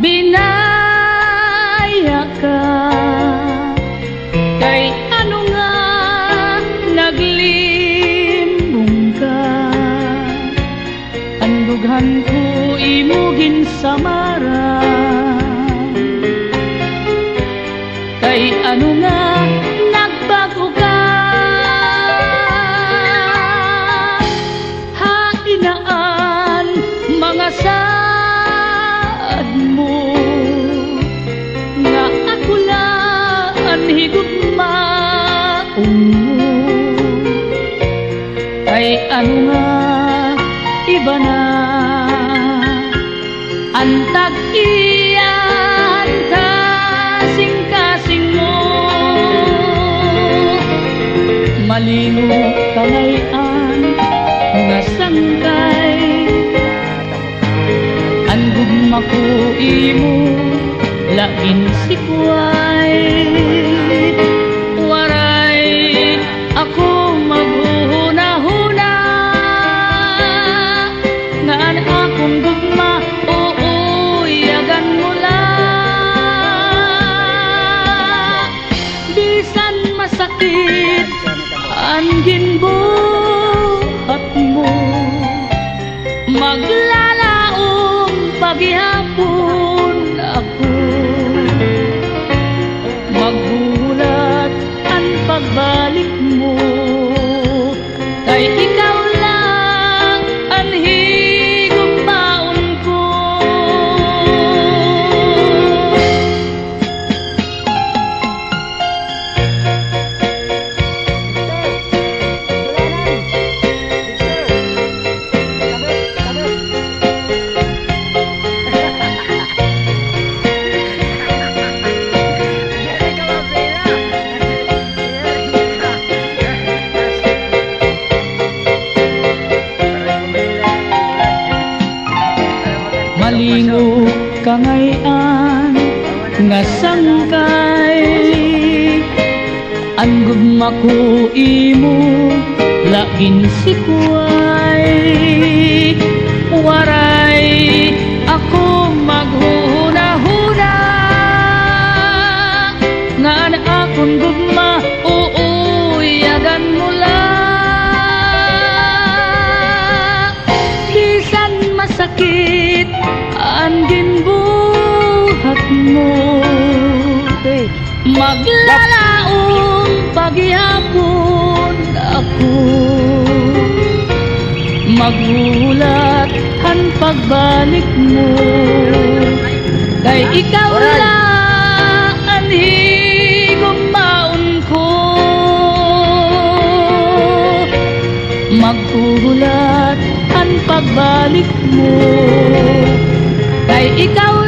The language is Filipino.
binaya ka. Kay ano nga naglimbong ka, andughan ko imugin samara. Kay ano nga nagbago ka, hainaan mga saad mo, nga ako laan higugmaong mo. Kay ano nga iba na antag iyan kasing-kasing mo. Malingo ka ngayon nga sangkay, ang gugma ko imo lain sikway. Waray ako maghuhuna-huna, ngaan akong gugma uuyagan mo lang. Bisan masakit ang ginbuhat mo, maglalaong paghihapon ako, magbulat ang pagbalik mo. Kay ikaw lang ang higugmaon ko. Malingo ka ngayon nga sangkay, ang gugma ko imo lain sikway. Waray ako maghuhuna-huna, ngaan akong gugma uuyagan mo lang. Bisan masakit ang ginbuhat mo, maglalaong paghihapon ako, magulat ang pagbalik mo. Kay ikaw lang ang higugmaon ko, magulat ang pagbalik mo. Kay ikaw